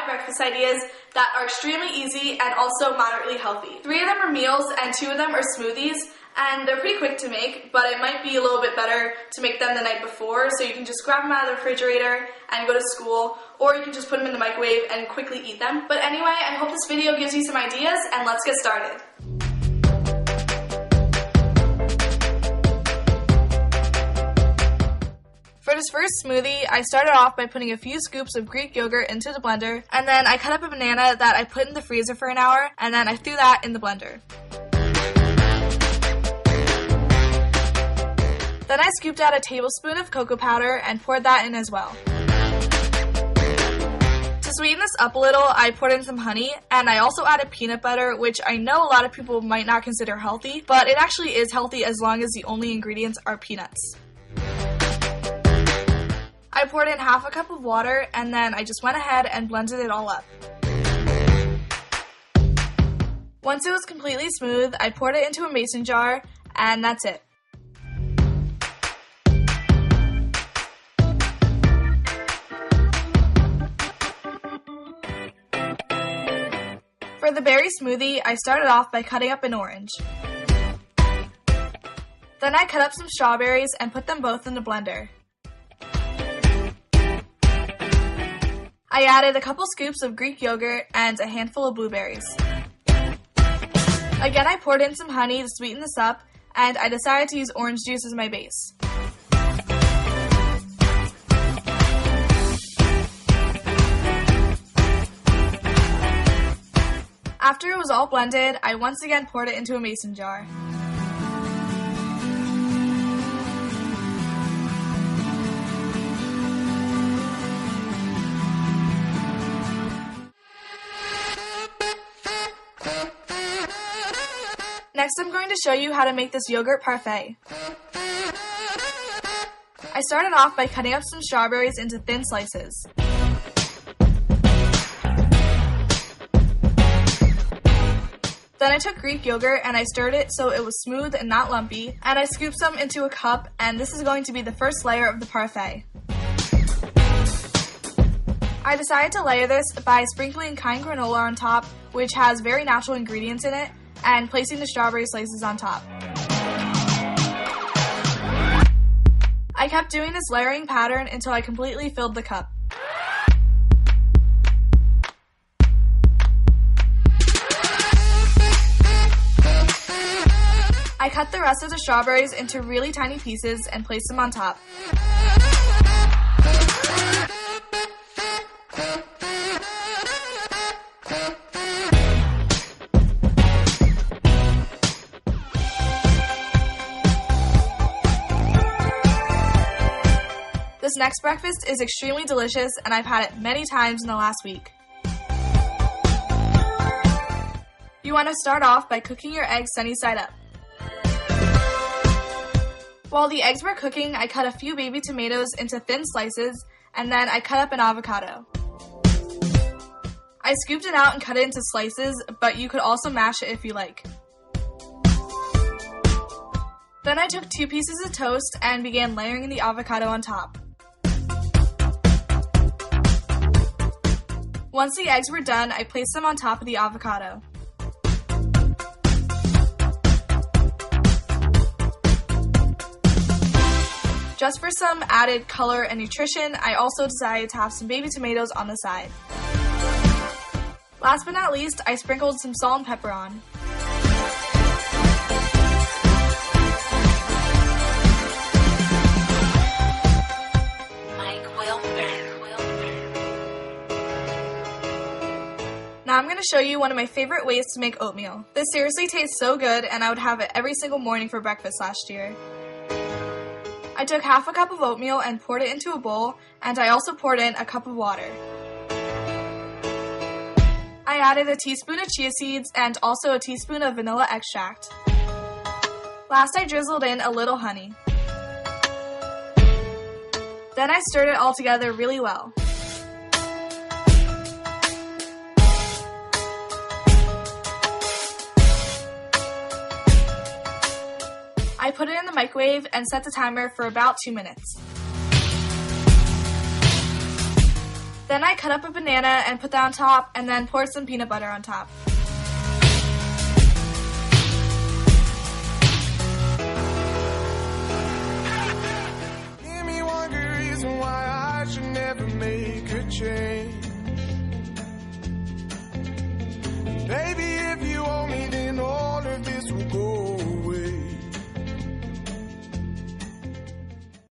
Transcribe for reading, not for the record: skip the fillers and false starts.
breakfast ideas that are extremely easy and also moderately healthy. 3 of them are meals and 2 of them are smoothies, and they're pretty quick to make, but it might be a little bit better to make them the night before, so you can just grab them out of the refrigerator and go to school, or you can just put them in the microwave and quickly eat them. But anyway, I hope this video gives you some ideas, and let's get started. For this first smoothie, I started off by putting a few scoops of Greek yogurt into the blender, and then I cut up a banana that I put in the freezer for an hour, and then I threw that in the blender. Then I scooped out a tablespoon of cocoa powder and poured that in as well. To sweeten this up a little, I poured in some honey, and I also added peanut butter, which I know a lot of people might not consider healthy, but it actually is healthy as long as the only ingredients are peanuts. I poured in half a cup of water, and then I just went ahead and blended it all up. Once it was completely smooth, I poured it into a mason jar, and that's it. For the berry smoothie, I started off by cutting up an orange. Then I cut up some strawberries and put them both in the blender. I added a couple scoops of Greek yogurt and a handful of blueberries. Again, I poured in some honey to sweeten this up, and I decided to use orange juice as my base. After it was all blended, I once again poured it into a mason jar. Next, I'm going to show you how to make this yogurt parfait. I started off by cutting up some strawberries into thin slices. Then I took Greek yogurt and I stirred it so it was smooth and not lumpy, and I scooped some into a cup, and this is going to be the first layer of the parfait. I decided to layer this by sprinkling kind granola on top, which has very natural ingredients in it, and placing the strawberry slices on top. I kept doing this layering pattern until I completely filled the cup. I cut the rest of the strawberries into really tiny pieces and placed them on top. This next breakfast is extremely delicious, and I've had it many times in the last week. You want to start off by cooking your eggs sunny side up. While the eggs were cooking, I cut a few baby tomatoes into thin slices, and then I cut up an avocado. I scooped it out and cut it into slices, but you could also mash it if you like. Then I took 2 pieces of toast and began layering the avocado on top. Once the eggs were done, I placed them on top of the avocado. Just for some added color and nutrition, I also decided to have some baby tomatoes on the side. Last but not least, I sprinkled some salt and pepper on. Now I'm going to show you one of my favorite ways to make oatmeal. This seriously tastes so good, and I would have it every single morning for breakfast last year. I took half a cup of oatmeal and poured it into a bowl, and I also poured in a cup of water. I added a teaspoon of chia seeds and also a teaspoon of vanilla extract. Last, I drizzled in a little honey. Then I stirred it all together really well. I put it in the microwave and set the timer for about 2 minutes. Then I cut up a banana and put that on top, and then poured some peanut butter on top.